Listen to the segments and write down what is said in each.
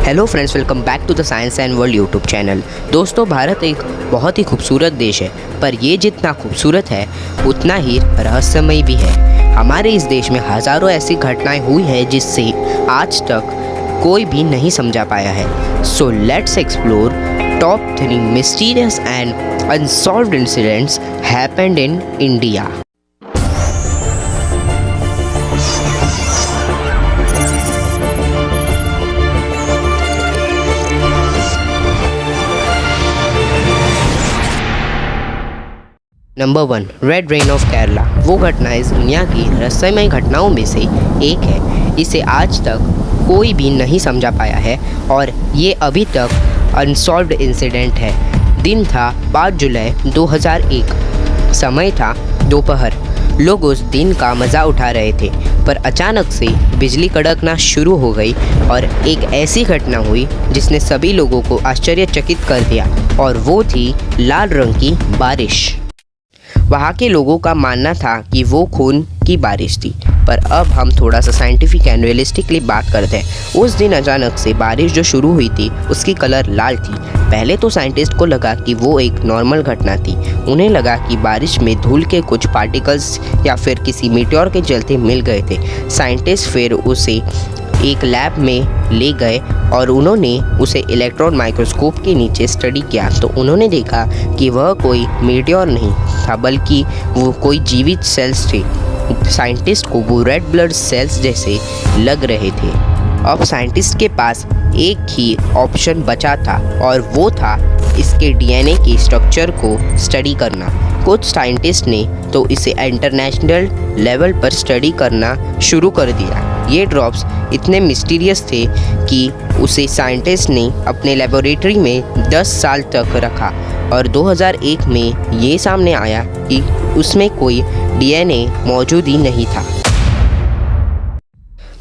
Hello friends, welcome back to the science and world YouTube channel. दोस्तों, भारत एक बहुत ही खूबसूरत देश है, पर ये जितना खूबसूरत है उतना ही रहस्यमय भी है। हमारे इस देश में हज़ारों ऐसी घटनाएं हुई हैं जिससे आज तक कोई भी नहीं समझा पाया है। So let's explore top 3 mysterious and unsolved incidents happened in India. Number 1, red rain of Kerala. वो घटना इस दुनिया की रहस्यमय घटनाओं में से एक है। इसे आज तक कोई भी नहीं समझा पाया है और ये अभी तक अनसॉल्व्ड इंसिडेंट है। दिन था 5 जुलाई 2001। समय था दोपहर। लोग उस दिन का मज़ा उठा रहे थे, पर अचानक से बिजली कड़कना शुरू हो गई और एक ऐसी घटना हुई जिसने सभी लोगों को आश्चर्यचकित कर दिया, और वो थी लाल रंग की बारिश। वहाँ के लोगों का मानना था कि वो खून की बारिश थी, पर अब हम थोड़ा सा साइंटिफिक एंड रियलिस्टिकली बात करते हैं। उस दिन अचानक से बारिश जो शुरू हुई थी उसकी कलर लाल थी। पहले तो साइंटिस्ट को लगा कि वो एक नॉर्मल घटना थी। उन्हें लगा कि बारिश में धूल के कुछ पार्टिकल्स या फिर किसी मीटियोर के चलते मिल गए थे। साइंटिस्ट फिर उसे एक लैब में ले गए और उन्होंने उसे इलेक्ट्रॉन माइक्रोस्कोप के नीचे स्टडी किया, तो उन्होंने देखा कि वह कोई मीटियोर नहीं था, बल्कि वो कोई जीवित सेल्स थे। साइंटिस्ट को वो रेड ब्लड सेल्स जैसे लग रहे थे। अब साइंटिस्ट के पास एक ही ऑप्शन बचा था, और वो था इसके डीएनए के स्ट्रक्चर को स्टडी करना। कुछ साइंटिस्ट ने तो इसे इंटरनेशनल लेवल पर स्टडी करना शुरू कर दिया। ये ड्रॉप्स इतने मिस्टीरियस थे कि उसे साइंटिस्ट ने अपने लेबोरेटरी में 10 साल तक रखा, और 2001 में ये सामने आया कि उसमें कोई डीएनए मौजूद ही नहीं था।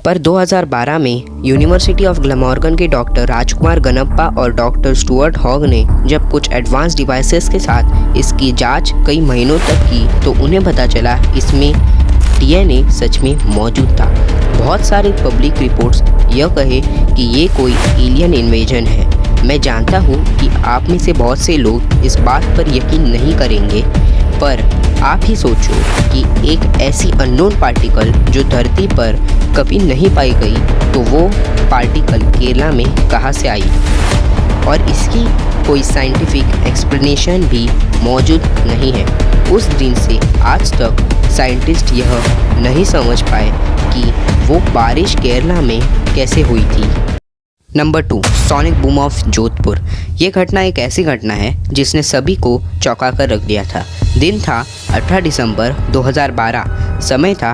पर 2012 में यूनिवर्सिटी ऑफ ग्लैमॉर्गन के डॉक्टर राजकुमार गनप्पा और डॉक्टर स्टुअर्ट हॉग ने जब कुछ एडवांस डिवाइसेस के साथ इसकी जांच कई महीनों तक की, तो उन्हें पता चला इसमें डीएनए सच में मौजूद था। बहुत सारे पब्लिक रिपोर्ट्स यह कहे कि ये कोई एलियन इन्वेजन है। मैं जानता हूँ कि आप में से बहुत से लोग इस बात पर यकीन नहीं करेंगे, पर आप ही सोचो कि एक ऐसी अननोन पार्टिकल जो धरती पर कभी नहीं पाई गई, तो वो पार्टिकल केरला में कहाँ से आई, और इसकी कोई साइंटिफिक एक्सप्लेनेशन भी मौजूद नहीं है। उस दिन से आज तक साइंटिस्ट यह नहीं समझ पाए कि वो बारिश केरला में कैसे हुई थी। Number 2, sonic boom of Jodhpur. ये घटना एक ऐसी घटना है जिसने सभी को चौंका कर रख दिया था। दिन था 18 दिसंबर 2012। समय था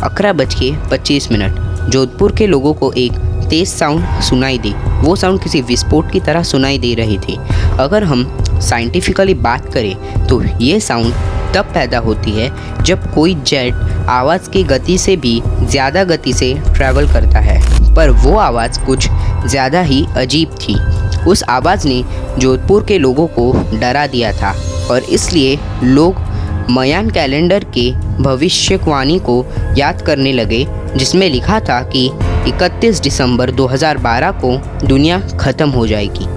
11:25। जोधपुर के लोगों को एक तेज़ साउंड सुनाई दी। वो साउंड किसी विस्फोट की तरह सुनाई दे रही थी। अगर हम साइंटिफिकली बात करें तो ये साउंड तब पैदा होती है जब कोई जेट आवाज़ की गति से भी ज़्यादा गति से ट्रैवल करता है, पर वो आवाज़ कुछ ज़्यादा ही अजीब थी। उस आवाज़ ने जोधपुर के लोगों को डरा दिया था, और इसलिए लोग मयान कैलेंडर के भविष्यवाणी को याद करने लगे, जिसमें लिखा था कि 31 दिसंबर 2012 को दुनिया ख़त्म हो जाएगी।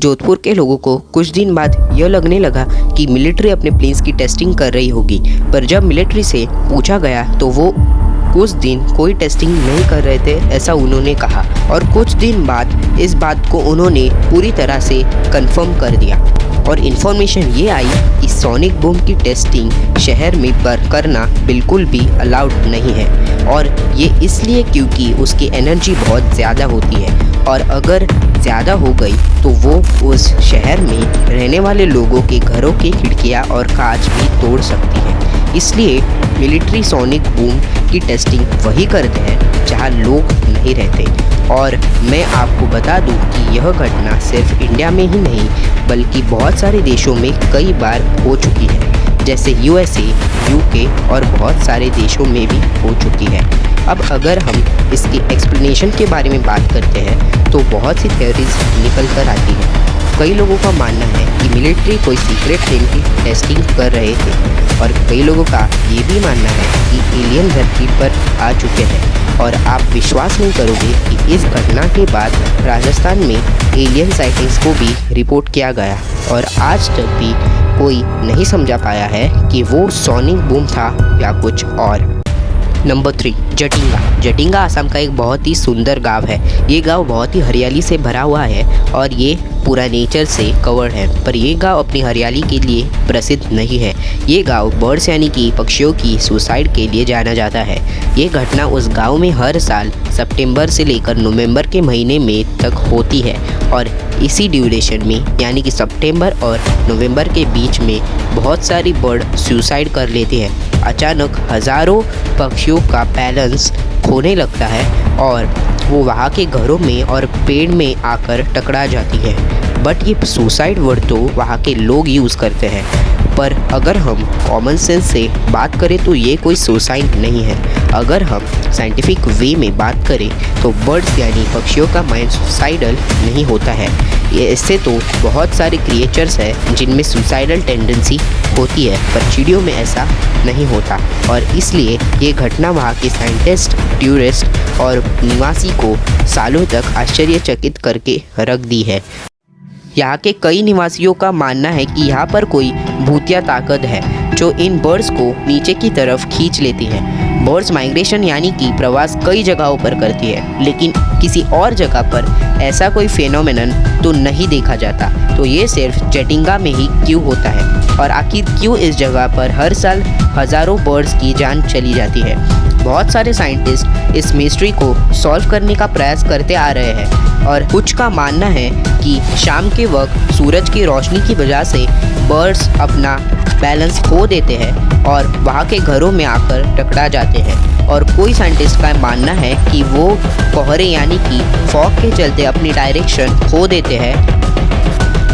जोधपुर के लोगों को कुछ दिन बाद यह लगने लगा कि मिलिट्री अपने प्लेन्स की टेस्टिंग कर रही होगी, पर जब मिलिट्री से पूछा गया तो वो उस दिन कोई टेस्टिंग नहीं कर रहे थे, ऐसा उन्होंने कहा। और कुछ दिन बाद इस बात को उन्होंने पूरी तरह से कंफर्म कर दिया, और इन्फॉर्मेशन ये आई कि सोनिक बूम की टेस्टिंग शहर में करना बिल्कुल भी अलाउड नहीं है, और ये इसलिए क्योंकि उसकी एनर्जी बहुत ज़्यादा होती है, और अगर ज़्यादा हो गई तो वो उस शहर में रहने वाले लोगों के घरों की खिड़कियाँ और कांच भी तोड़ सकती है। इसलिए मिलिट्री सोनिक बूम की टेस्टिंग वही करते हैं जहाँ लोग नहीं रहते। और मैं आपको बता दूं कि यह घटना सिर्फ इंडिया में ही नहीं बल्कि बहुत सारे देशों में कई बार हो चुकी है, जैसे USA, UK और बहुत सारे देशों में भी हो चुकी है। अब अगर हम इसकी एक्सप्लेनेशन के बारे में बात करते हैं तो बहुत सी थ्योरीज निकल कर आती हैं। कई लोगों का मानना है कि मिलिट्री कोई सीक्रेट साइंटिफिक टेस्टिंग कर रहे थे और कई लोगों का ये भी मानना है कि एलियन धरती पर आ चुके हैं। और आप विश्वास नहीं करोगे कि इस घटना के बाद राजस्थान में एलियन साइटिंग्स को भी रिपोर्ट किया गया और आज तक भी कोई नहीं समझा पाया है कि वो सोनिक बूम था या कुछ और। नंबर 3, जटिंगा। जटिंगा असम का एक बहुत ही सुंदर गांव है। ये गांव बहुत ही हरियाली से भरा हुआ है और ये पूरा नेचर से कवर्ड है, पर ये गांव अपनी हरियाली के लिए प्रसिद्ध नहीं है। ये गांव बर्ड्स यानी कि पक्षियों की सुसाइड के लिए जाना जाता है। ये घटना उस गांव में हर साल सितंबर से लेकर नवंबर के महीने में तक होती है और इसी ड्यूरेशन में यानी कि सितंबर और नवंबर के बीच में बहुत सारी बर्ड सुसाइड कर लेते हैं। अचानक हज़ारों पक्षियों का बैलेंस खोने लगता है और वो वहाँ के घरों में और पेड़ में आकर टकरा जाती है। बट ये सुसाइड वर्ड तो वहाँ के लोग यूज़ करते हैं, पर अगर हम कॉमन सेंस से बात करें तो ये कोई सुसाइड नहीं है। अगर हम साइंटिफिक वे में बात करें तो बर्ड्स यानी पक्षियों का माइंड सुसाइडल नहीं होता है। ये इससे तो बहुत सारे क्रिएचर्स हैं जिनमें सुसाइडल टेंडेंसी होती है, पर चिड़ियों में ऐसा नहीं होता और इसलिए ये घटना वहाँ के साइंटिस्ट, टूरिस्ट और निवासी को सालों तक आश्चर्यचकित करके रख दी है। यहाँ के कई निवासियों का मानना है कि यहाँ पर कोई भूतिया ताकत है जो इन बर्ड्स को नीचे की तरफ खींच लेती है। बर्ड्स माइग्रेशन यानी कि प्रवास कई जगहों पर करती है, लेकिन किसी और जगह पर ऐसा कोई फेनोमेनन तो नहीं देखा जाता। तो ये सिर्फ जटिंगा में ही क्यों होता है और आखिर क्यों इस जगह पर हर साल हज़ारों बर्ड्स की जान चली जाती है। बहुत सारे साइंटिस्ट इस मिस्ट्री को सॉल्व करने का प्रयास करते आ रहे हैं और कुछ का मानना है कि शाम के वक्त सूरज की रोशनी की वजह से बर्ड्स अपना बैलेंस खो देते हैं और वहाँ के घरों में आकर टकरा जाते हैं। और कोई साइंटिस्ट का मानना है कि वो कोहरे यानी कि फॉग के चलते अपनी डायरेक्शन खो देते हैं।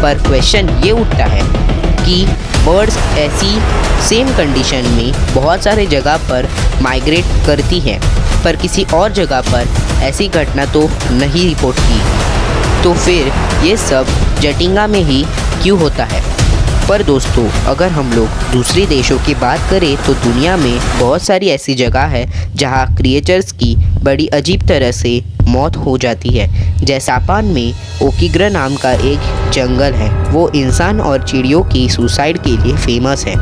पर क्वेश्चन ये उठता है कि बर्ड्स ऐसी सेम कंडीशन में बहुत सारे जगह पर माइग्रेट करती हैं, पर किसी और जगह पर ऐसी घटना तो नहीं रिपोर्ट की। तो फिर ये सब जटिंगा में ही क्यों होता है? पर दोस्तों, अगर हम लोग दूसरे देशों की बात करें तो दुनिया में बहुत सारी ऐसी जगह है जहाँ क्रिएचर्स की बड़ी अजीब तरह से मौत हो जाती है। जैसे जापान में ओकिग्रा नाम का एक जंगल है, वो इंसान और चिड़ियों की सुसाइड के लिए फेमस है।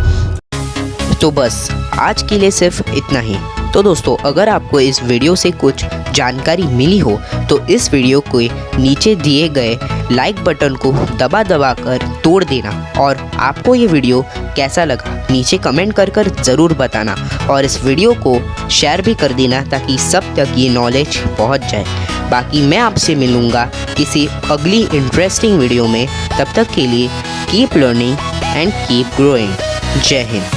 तो बस आज के लिए सिर्फ इतना ही। तो दोस्तों, अगर आपको इस वीडियो से कुछ जानकारी मिली हो तो इस वीडियो को नीचे दिए गए लाइक बटन को दबा कर तोड़ देना और आपको ये वीडियो कैसा लगा नीचे कमेंट कर ज़रूर बताना और इस वीडियो को शेयर भी कर देना ताकि सब तक ये नॉलेज पहुंच जाए। बाकी मैं आपसे मिलूँगा किसी अगली इंटरेस्टिंग वीडियो में। तब तक के लिए keep learning and keep growing. जय हिंद।